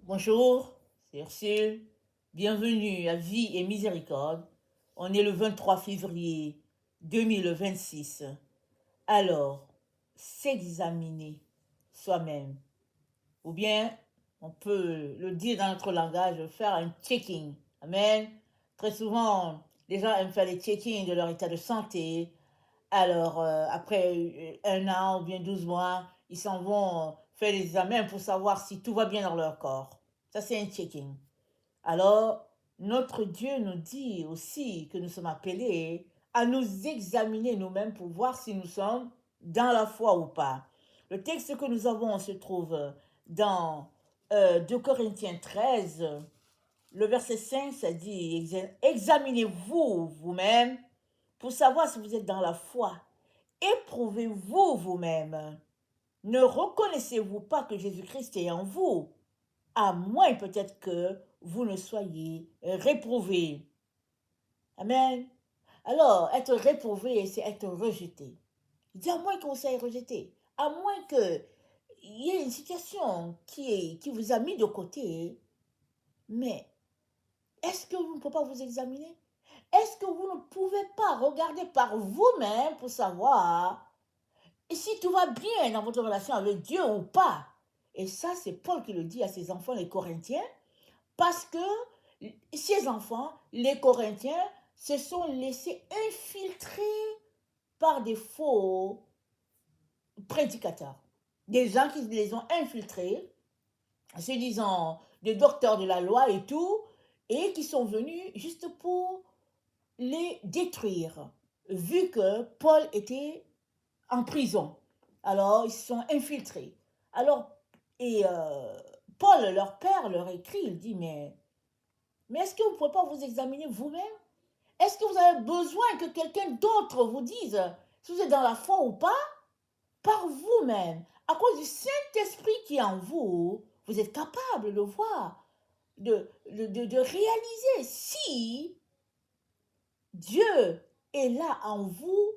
Bonjour, c'est Ursule. Bienvenue à Vie et Miséricorde. On est le 23 février 2026. Alors, s'examiner soi-même. Ou bien, on peut le dire dans notre langage, faire un checking. Amen. Très souvent, les gens aiment faire des checkings de leur état de santé. Alors, après un an ou bien 12 mois, ils s'en vont faire des examens pour savoir si tout va bien dans leur corps. Ça, c'est un checking. Alors, notre Dieu nous dit aussi que nous sommes appelés à nous examiner nous-mêmes pour voir si nous sommes dans la foi ou pas. Le texte que nous avons se trouve dans 2 Corinthiens 13, le verset 5, ça dit, examinez-vous vous-même pour savoir si vous êtes dans la foi. Éprouvez-vous vous-même. Ne reconnaissez-vous pas que Jésus-Christ est en vous, à moins peut-être que vous ne soyez réprouvé. Amen. Alors, être réprouvé, c'est être rejeté. Il dit à moins que vous soyez rejeté, à moins qu'il y ait une situation qui vous a mis de côté, mais est-ce que vous ne pouvez pas vous examiner? Est-ce que vous ne pouvez pas regarder par vous-même pour savoir si tout va bien dans votre relation avec Dieu ou pas? Et ça, c'est Paul qui le dit à ses enfants, les Corinthiens, parce que ces enfants, les Corinthiens, se sont laissés infiltrer par des faux prédicateurs. Des gens qui les ont infiltrés, se disant des docteurs de la loi et tout, et qui sont venus juste pour les détruire, vu que Paul était en prison. Alors, ils se sont infiltrés. Alors, et Paul, leur père, leur écrit, il dit, mais est-ce que vous ne pouvez pas vous examiner vous-même? Est-ce que vous avez besoin que quelqu'un d'autre vous dise si vous êtes dans la foi ou pas? Par vous-même, à cause du Saint-Esprit qui est en vous, vous êtes capable de voir, de réaliser si Dieu est là en vous,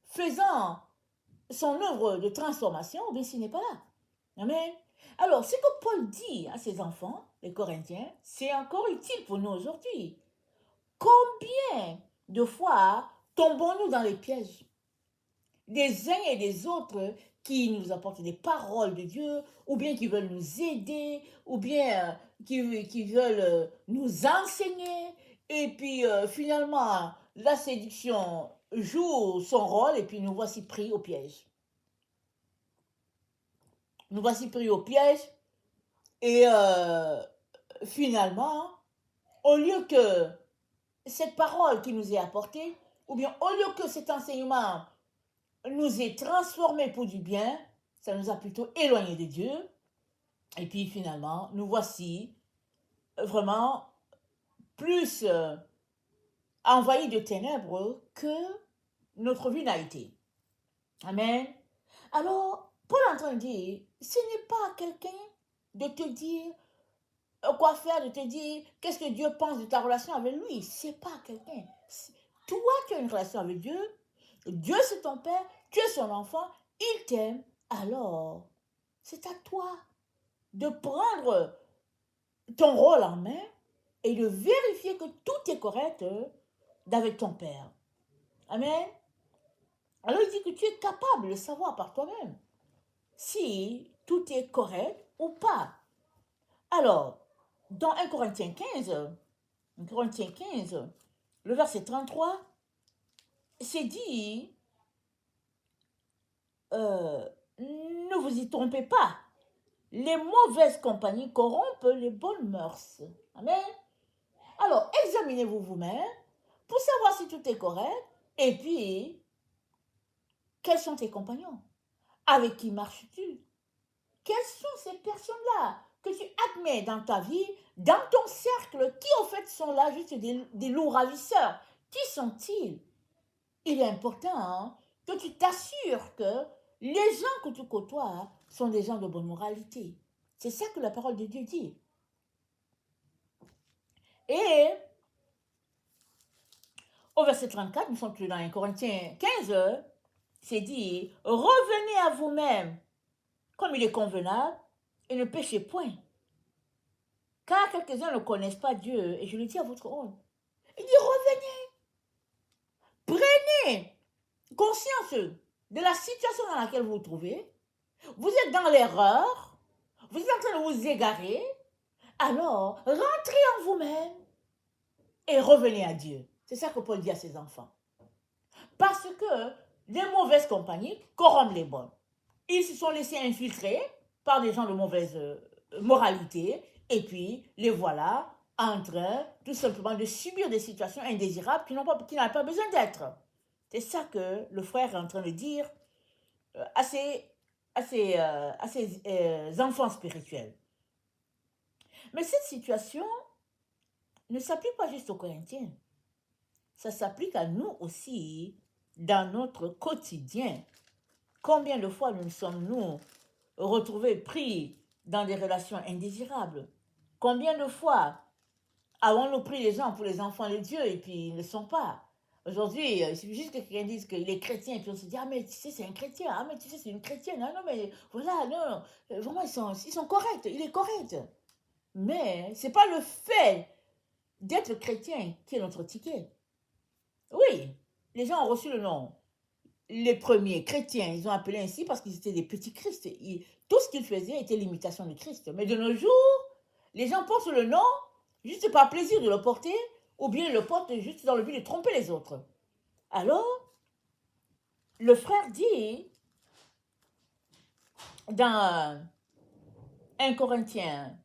faisant son œuvre de transformation, ou bien s'il n'est pas là. Amen. Alors, ce que Paul dit à ses enfants, les Corinthiens, c'est encore utile pour nous aujourd'hui. Combien de fois tombons-nous dans les pièges des uns et des autres qui nous apportent des paroles de Dieu, ou bien qui veulent nous aider, ou bien qui veulent nous enseigner, et puis finalement, la séduction joue son rôle, et puis nous voici pris au piège. Nous voici pris au piège, et finalement, au lieu que cette parole qui nous est apportée, ou bien au lieu que cet enseignement nous ait transformés pour du bien, ça nous a plutôt éloignés de Dieu. Et puis finalement, nous voici vraiment plus envahis de ténèbres que notre vie n'a été. Amen. Alors, Paul est en train de dire, ce n'est pas à quelqu'un de te dire quoi faire, de te dire qu'est-ce que Dieu pense de ta relation avec lui. C'est pas à quelqu'un. Toi, tu as une relation avec Dieu. Dieu, c'est ton Père. Tu es son enfant. Il t'aime. Alors, c'est à toi de prendre ton rôle en main et de vérifier que tout est correct avec ton Père. Amen. Alors, il dit que tu es capable de savoir par toi-même si tout est correct ou pas. Alors, dans 1 Corinthiens 15, 1 Corinthiens 15, le verset 33, c'est dit, ne vous y trompez pas, les mauvaises compagnies corrompent les bonnes mœurs. Amen. Alors, examinez-vous vous-même pour savoir si tout est correct. Et puis, quels sont tes compagnons? Avec qui marches-tu? Quelles sont ces personnes-là que tu admets dans ta vie, dans ton cercle, qui en fait sont là juste des loups ravisseurs? Qui sont-ils? Il est important que tu t'assures que les gens que tu côtoies sont des gens de bonne moralité. C'est ça que la parole de Dieu dit. Et au verset 34, nous sommes plus dans 1 Corinthiens 15, c'est dit, revenez à vous-même comme il est convenable et ne péchez point. car quelques-uns ne connaissent pas Dieu, et je le dis à votre honte. Il dit, revenez, prenez conscience de la situation dans laquelle vous vous trouvez. Vous êtes dans l'erreur, vous êtes en train de vous égarer, alors rentrez en vous-même et revenez à Dieu. C'est ça que Paul dit à ses enfants. Parce que les mauvaises compagnies corrompent les bonnes. Ils se sont laissés infiltrer par des gens de mauvaise moralité, et puis les voilà en train tout simplement de subir des situations indésirables qui n'ont pas besoin d'être. C'est ça que le frère est en train de dire à ses enfants spirituels. Mais cette situation ne s'applique pas juste aux Corinthiens. Ça s'applique à nous aussi dans notre quotidien. Combien de fois nous sommes-nous retrouvés pris dans des relations indésirables? Combien de fois avons-nous pris les gens pour les enfants de Dieu et puis ils ne le sont pas? Aujourd'hui, il suffit juste que quelqu'un dise qu'il est chrétien et puis on se dit, ah mais tu sais c'est un chrétien, ah mais tu sais c'est une chrétienne, ah non mais voilà, non, vraiment ils sont corrects, il est correct. Mais ce n'est pas le fait d'être chrétien qui est notre ticket. Oui, les gens ont reçu le nom. Les premiers chrétiens, ils ont appelé ainsi parce qu'ils étaient des petits Christ. Tout ce qu'ils faisaient était l'imitation de Christ. Mais de nos jours, les gens portent le nom juste par plaisir de le porter, ou bien le portent juste dans le but de tromper les autres. Alors, le frère dit dans 1 Corinthiens,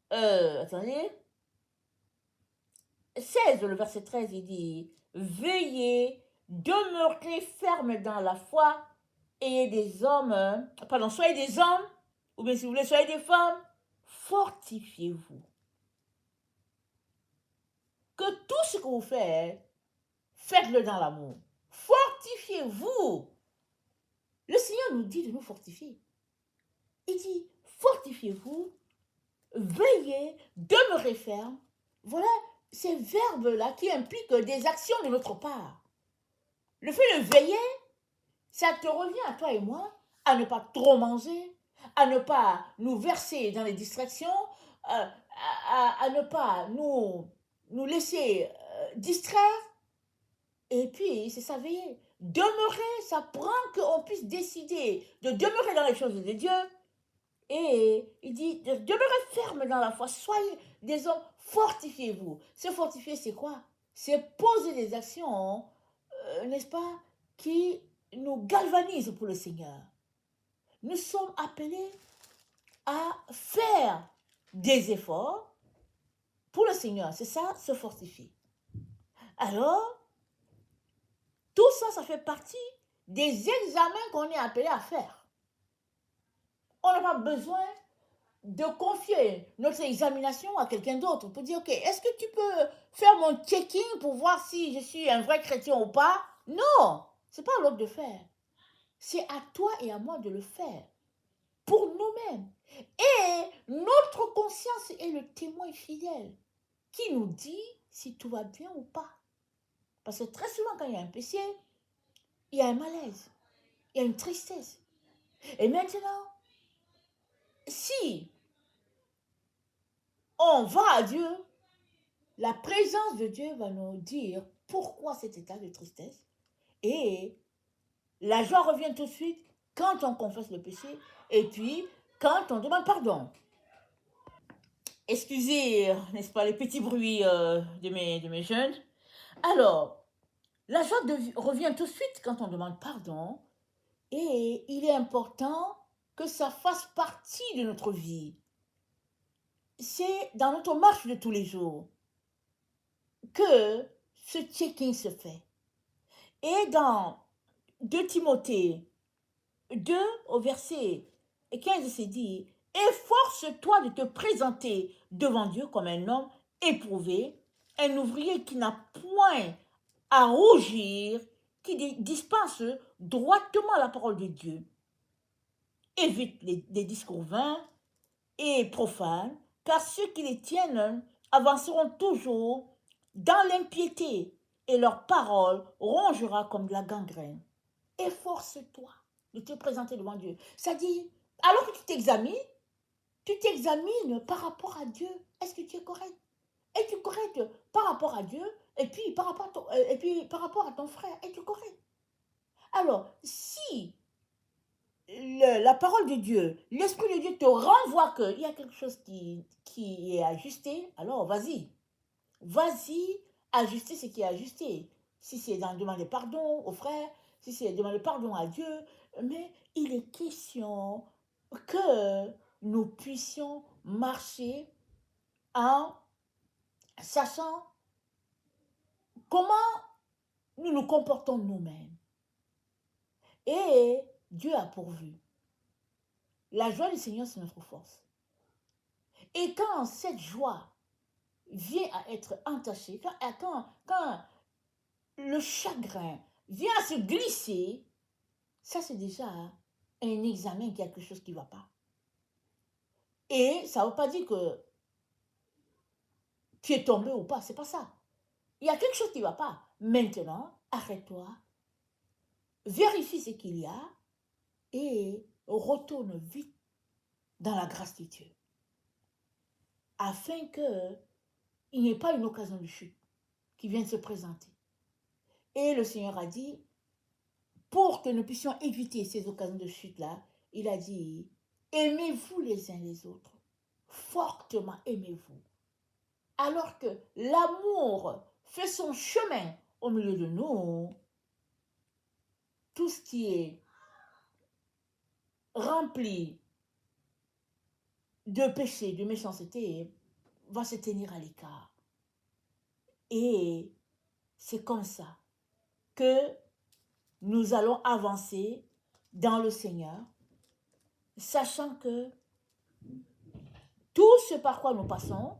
attendez, 16, le verset 13, il dit, veillez, demeurez ferme dans la foi, soyez des hommes, ou bien si vous voulez, soyez des femmes, fortifiez-vous. Que tout ce que vous faites, faites-le dans l'amour. Fortifiez-vous. Le Seigneur nous dit de nous fortifier. Il dit, fortifiez-vous, veillez, demeurez ferme. Voilà ces verbes-là qui impliquent des actions de notre part. Le fait de veiller, ça te revient à toi et moi à ne pas trop manger, à ne pas nous verser dans les distractions, à ne pas nous laisser distraire. Et puis, c'est ça, veiller. Demeurer, ça prend qu'on puisse décider de demeurer dans les choses de Dieu. Et il dit, de demeurer ferme dans la foi, soyez des hommes, fortifiez-vous. Se fortifier, c'est quoi? C'est poser des actions, n'est-ce pas, qui nous galvanisent pour le Seigneur. Nous sommes appelés à faire des efforts pour le Seigneur. C'est ça, se fortifier. Alors, tout ça, ça fait partie des examens qu'on est appelé à faire. On n'a pas besoin de confier notre examination à quelqu'un d'autre pour dire, ok, est-ce que tu peux faire mon checking pour voir si je suis un vrai chrétien ou pas? Non, ce n'est pas à l'autre de faire. C'est à toi et à moi de le faire pour nous-mêmes. Et notre conscience est le témoin fidèle qui nous dit si tout va bien ou pas. Parce que très souvent, quand il y a un péché, il y a un malaise, il y a une tristesse. Et maintenant, si on va à Dieu, la présence de Dieu va nous dire pourquoi cet état de tristesse. Et la joie revient tout de suite quand on confesse le péché et puis quand on demande pardon. Excusez, n'est-ce pas, les petits bruits de mes jeunes. Alors, la joie revient tout de suite quand on demande pardon. Et il est important que ça fasse partie de notre vie. C'est dans notre marche de tous les jours que ce check-in se fait. Et dans 2 Timothée 2 au verset 15, c'est dit, efforce-toi de te présenter devant Dieu comme un homme éprouvé, un ouvrier qui n'a point à rougir, qui dispense droitement la parole de Dieu. Évite les discours vains et profanes, car ceux qui les tiennent avanceront toujours dans l'impiété et leur parole rongera comme de la gangrène. Efforce-toi de te présenter devant Dieu. Ça dit, alors que tu t'examines, tu t'examines par rapport à Dieu. Est-ce que tu es correct? Es-tu correct par rapport à Dieu et puis par rapport à ton frère? Es-tu correct? Alors, si la parole de Dieu, l'Esprit de Dieu te renvoie qu'il y a quelque chose qui est ajusté, alors vas-y. Vas-y, ajuster ce qui est ajusté. Si c'est dans demander pardon au frère, si c'est demander pardon à Dieu, mais il est question que nous puissions marcher en sachant comment nous nous comportons nous-mêmes. Et Dieu a pourvu. La joie du Seigneur, c'est notre force. Et quand cette joie vient à être entachée, quand le chagrin vient à se glisser, ça c'est déjà un examen, quelque chose qui ne va pas. Et ça ne veut pas dire que tu es tombé ou pas, c'est pas ça. Il y a quelque chose qui ne va pas. Maintenant, arrête-toi, vérifie ce qu'il y a et retourne vite dans la grâce de Dieu. Afin qu'il n'y ait pas une occasion de chute qui vienne se présenter. Et le Seigneur a dit, pour que nous puissions éviter ces occasions de chute-là, il a dit, aimez-vous les uns les autres, fortement aimez-vous. Alors que l'amour fait son chemin au milieu de nous, tout ce qui est rempli de péché, de méchanceté, va se tenir à l'écart. Et c'est comme ça que nous allons avancer dans le Seigneur, sachant que tout ce par quoi nous passons,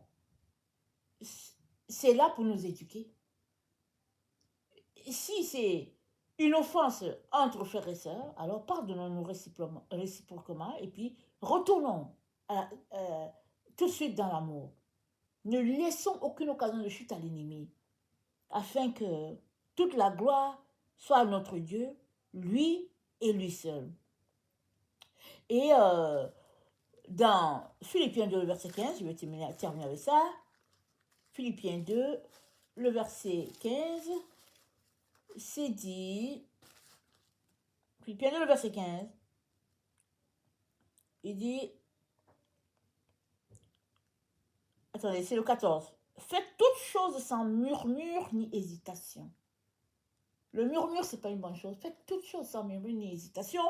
c'est là pour nous éduquer. Si c'est une offense entre frères et sœurs, alors pardonnons-nous réciproquement et puis retournons tout de suite dans l'amour. Ne laissons aucune occasion de chute à l'ennemi, afin que toute la gloire soit à notre Dieu, lui et lui seul. Et dans Philippiens 2, le verset 15, je vais terminer avec ça. Philippiens 2, le verset 15, c'est dit, Philippiens 2, le verset 15, il dit, attendez, c'est le 14. Faites toutes choses sans murmure ni hésitation. Le murmure, ce n'est pas une bonne chose. Faites toutes choses sans murmure ni hésitation,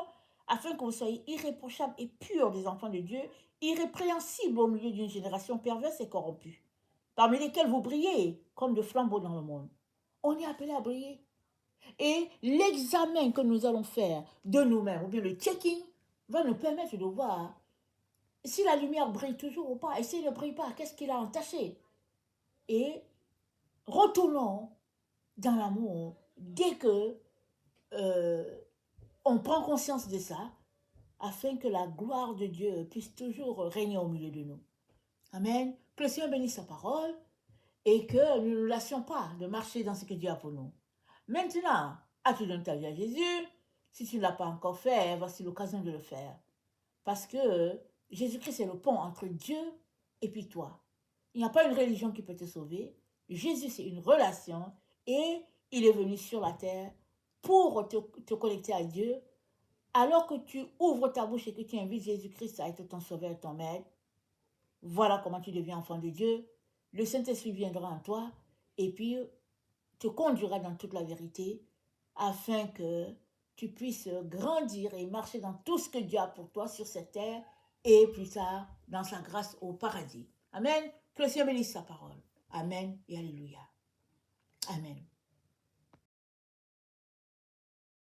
afin que vous soyez irréprochables et purs des enfants de Dieu, irrépréhensibles au milieu d'une génération perverse et corrompue, parmi lesquels vous brillez comme de flambeaux dans le monde. On est appelé à briller. Et l'examen que nous allons faire de nous-mêmes, ou bien le checking, va nous permettre de voir si la lumière brille toujours ou pas. Et s'il ne brille pas, qu'est-ce qu'il a entaché? Et retournons dans l'amour dès que on prend conscience de ça, afin que la gloire de Dieu puisse toujours régner au milieu de nous. Amen. Que le Seigneur bénisse sa parole et que nous ne nous lassions pas de marcher dans ce que Dieu a pour nous. Maintenant, as-tu donné ta vie à Jésus? Si tu ne l'as pas encore fait, voici l'occasion de le faire. Parce que Jésus-Christ est le pont entre Dieu et puis toi. Il n'y a pas une religion qui peut te sauver. Jésus, c'est une relation et il est venu sur la terre pour te connecter à Dieu. Alors que tu ouvres ta bouche et que tu invites Jésus-Christ à être ton sauveur et ton maître, voilà comment tu deviens enfant de Dieu. Le Saint-Esprit viendra en toi et puis te conduira dans toute la vérité afin que tu puisses grandir et marcher dans tout ce que Dieu a pour toi sur cette terre et plus tard dans sa grâce au paradis. Amen. Que le Seigneur bénisse sa parole. Amen et alléluia. Amen.